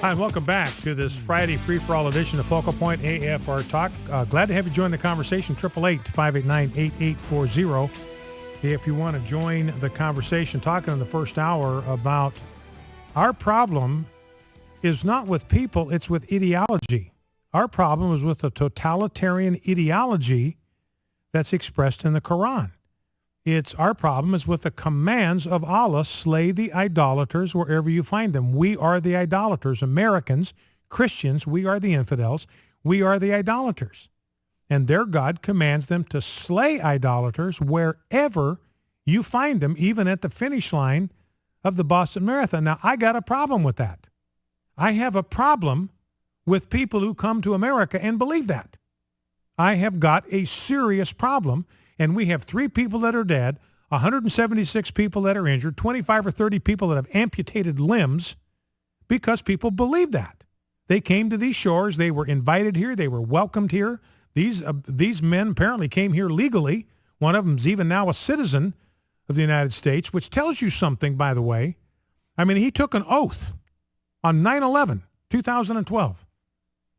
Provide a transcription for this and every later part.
Hi, and welcome back to this Friday free-for-all edition of Focal Point AFR Talk. Glad to have you join the conversation, 888-589-8840. If you want to join the conversation, talking in the first hour about our problem is not with people, it's with ideology. Our problem is with a totalitarian ideology that's expressed in the Quran. Our problem is with the commands of Allah, slay the idolaters wherever you find them. We are the idolaters. Americans, Christians, we are the infidels. We are the idolaters. And their God commands them to slay idolaters wherever you find them, even at the finish line of the Boston Marathon. Now, I got a problem with that. I have a problem with people who come to America and believe that. I have got a serious problem. And we have 3 people that are dead, 176 people that are injured, 25 or 30 people that have amputated limbs because people believe that. They came to these shores. They were invited here. They were welcomed here. These men apparently came here legally. One of them is even now a citizen of the United States, which tells you something, by the way. I mean, he took an oath on 9/11, 2012.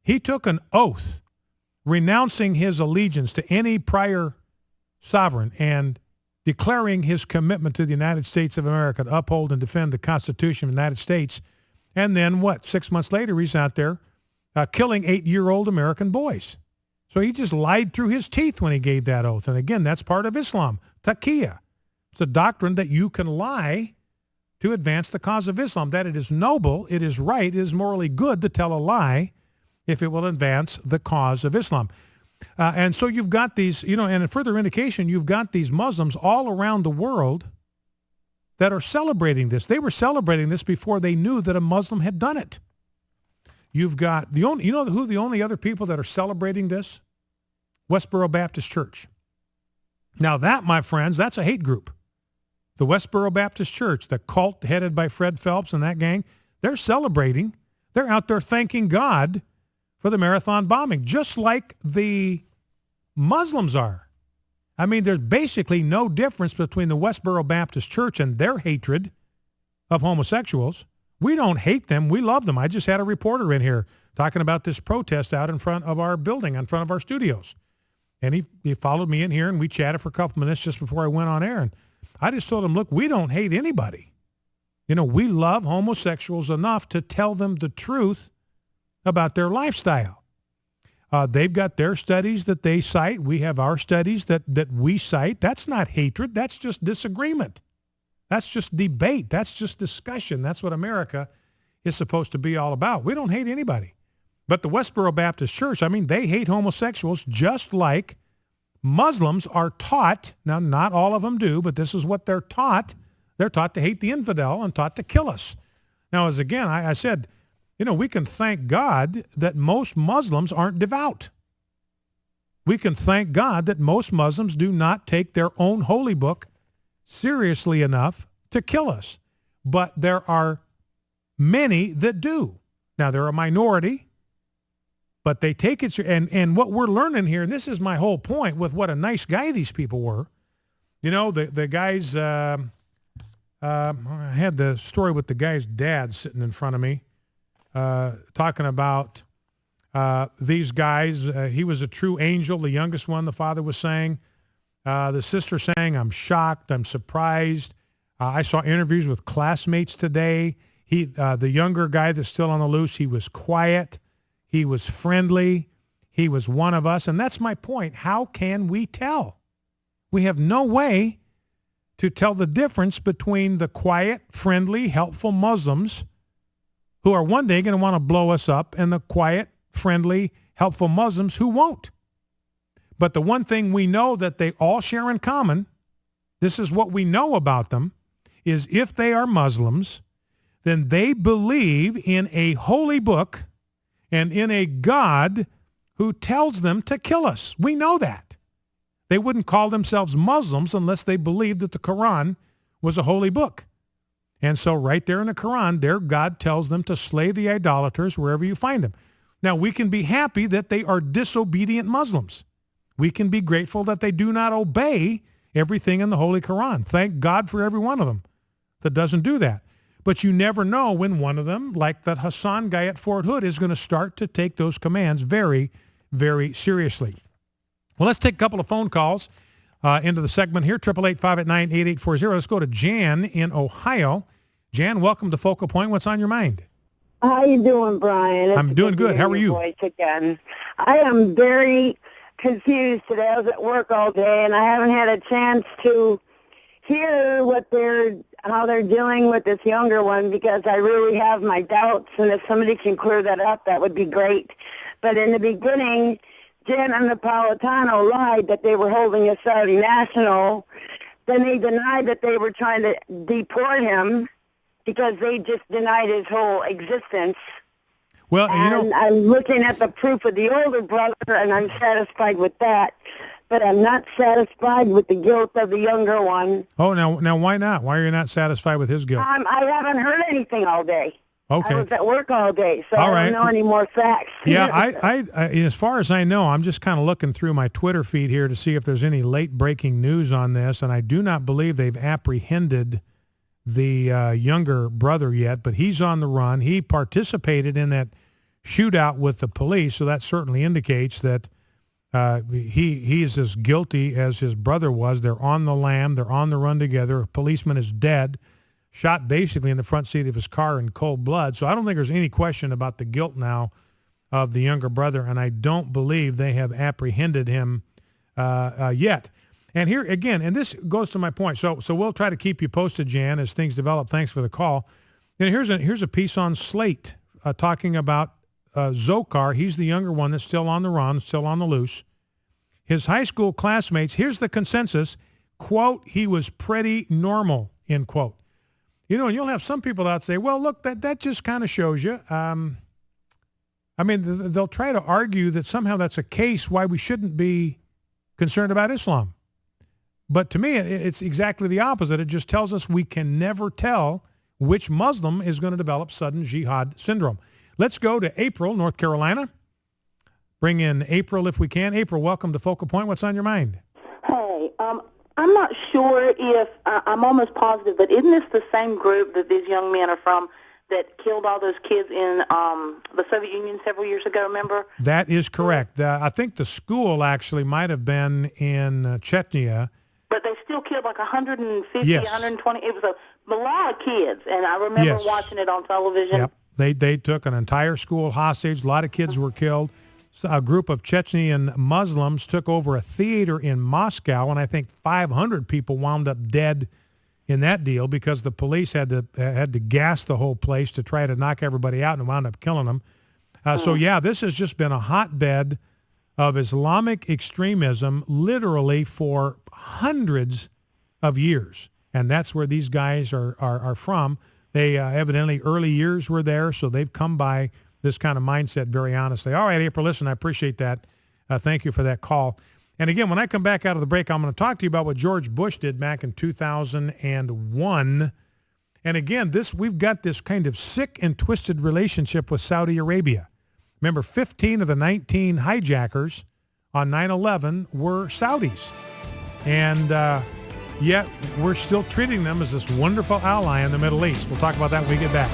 He took an oath renouncing his allegiance to any prior sovereign and declaring his commitment to the United States of America to uphold and defend the Constitution of the United States. And then 6 months later, he's out there killing 8-year-old American boys. So he just lied through his teeth when he gave that oath. And again, that's part of Islam, taqiyya. It's a doctrine that you can lie to advance the cause of Islam, that it is noble, it is right, it is morally good to tell a lie if it will advance the cause of Islam. And so you've got these, and a further indication, you've got these Muslims all around the world that are celebrating this. They were celebrating this before they knew that a Muslim had done it. You've got the only other people that are celebrating this? Westboro Baptist Church. Now that, my friends, that's a hate group. The Westboro Baptist Church, the cult headed by Fred Phelps and that gang, they're celebrating. They're out there thanking God for the marathon bombing, just like the Muslims are. I mean, there's basically no difference between the Westboro Baptist Church and their hatred of homosexuals. We don't hate them. We love them. I just had a reporter in here talking about this protest out in front of our building, in front of our studios. And he followed me in here, and we chatted for a couple minutes just before I went on air. And I just told him, look, we don't hate anybody. We love homosexuals enough to tell them the truth about their lifestyle. They've got their studies that they cite. We have our studies that we cite. That's not hatred. That's just disagreement. That's just debate. That's just discussion. That's what America is supposed to be all about. We don't hate anybody. But the Westboro Baptist Church, they hate homosexuals just like Muslims are taught. Now, not all of them do, but this is what they're taught. They're taught to hate the infidel and taught to kill us. Now, as again, I said, we can thank God that most Muslims aren't devout. We can thank God that most Muslims do not take their own holy book seriously enough to kill us. But there are many that do. Now, they're a minority, but they take it. And what we're learning here, and this is my whole point with what a nice guy these people were. The guys, I had the story with the guy's dad sitting in front of me. Talking about these guys. He was a true angel, the youngest one, the father was saying. The sister saying, I'm shocked, I'm surprised. I saw interviews with classmates today. The younger guy that's still on the loose, he was quiet. He was friendly. He was one of us. And that's my point. How can we tell? We have no way to tell the difference between the quiet, friendly, helpful Muslims who are one day going to want to blow us up, and the quiet, friendly, helpful Muslims who won't. But the one thing we know that they all share in common, this is what we know about them, is if they are Muslims, then they believe in a holy book and in a God who tells them to kill us. We know that. They wouldn't call themselves Muslims unless they believed that the Quran was a holy book. And so right there in the Quran, their God tells them to slay the idolaters wherever you find them. Now, we can be happy that they are disobedient Muslims. We can be grateful that they do not obey everything in the Holy Quran. Thank God for every one of them that doesn't do that. But you never know when one of them, like that Hassan guy at Fort Hood, is going to start to take those commands very, very seriously. Well, let's take a couple of phone calls into the segment here, 888-589-8840. Let's go to Jan in Ohio. Jan, welcome to Focal Point. What's on your mind? How you doing, Brian? I'm doing good. How are you? Voice again. I am very confused today. I was at work all day, and I haven't had a chance to hear how they're dealing with this younger one, because I really have my doubts, and if somebody can clear that up, that would be great. But in the beginning, Jen and Napolitano lied that they were holding a Saudi national. Then they denied that they were trying to deport him because they just denied his whole existence. Well, and I'm looking at the proof of the older brother, and I'm satisfied with that. But I'm not satisfied with the guilt of the younger one. Oh, now why not? Why are you not satisfied with his guilt? I haven't heard anything all day. Okay. I was at work all day, so all I don't know any more facts. Yeah, I as far as I know, I'm just kind of looking through my Twitter feed here to see if there's any late-breaking news on this, and I do not believe they've apprehended the younger brother yet, but he's on the run. He participated in that shootout with the police, so that certainly indicates that he is as guilty as his brother was. They're on the lam. They're on the run together. A policeman is dead, shot basically in the front seat of his car in cold blood. So I don't think there's any question about the guilt now of the younger brother, and I don't believe they have apprehended him yet. And here again, and this goes to my point. So we'll try to keep you posted, Jan, as things develop. Thanks for the call. And here's a piece on Slate talking about Dzhokhar. He's the younger one that's still on the run, still on the loose. His high school classmates, here's the consensus, quote, he was pretty normal, end quote. You know, and you'll have some people out say, well, look, that just kind of shows you. I mean, they'll try to argue that somehow that's a case why we shouldn't be concerned about Islam. But to me, it's exactly the opposite. It just tells us we can never tell which Muslim is going to develop sudden jihad syndrome. Let's go to April, North Carolina. Bring in April if we can. April, welcome to Focal Point. What's on your mind? Hey, I'm not sure if, I'm almost positive, but isn't this the same group that these young men are from that killed all those kids in the Soviet Union several years ago, remember? That is correct. I think the school actually might have been in Chechnya. But they still killed like 150, yes. 120. It was a lot of kids, and I remember watching it on television. Yep. They took an entire school hostage. A lot of kids were killed. So a group of Chechen Muslims took over a theater in Moscow, and I think 500 people wound up dead in that deal because the police had to gas the whole place to try to knock everybody out and wound up killing them. So, yeah, this has just been a hotbed of Islamic extremism literally for hundreds of years, and that's where these guys are from. They evidently early years were there, so they've come by this kind of mindset very honestly. All right, April, listen, I appreciate that. Thank you for that call. And again, when I come back out of the break, I'm going to talk to you about what George Bush did back in 2001. And again, we've got this kind of sick and twisted relationship with Saudi Arabia. Remember, 15 of the 19 hijackers on 9/11 were Saudis. And yet we're still treating them as this wonderful ally in the Middle East. We'll talk about that when we get back.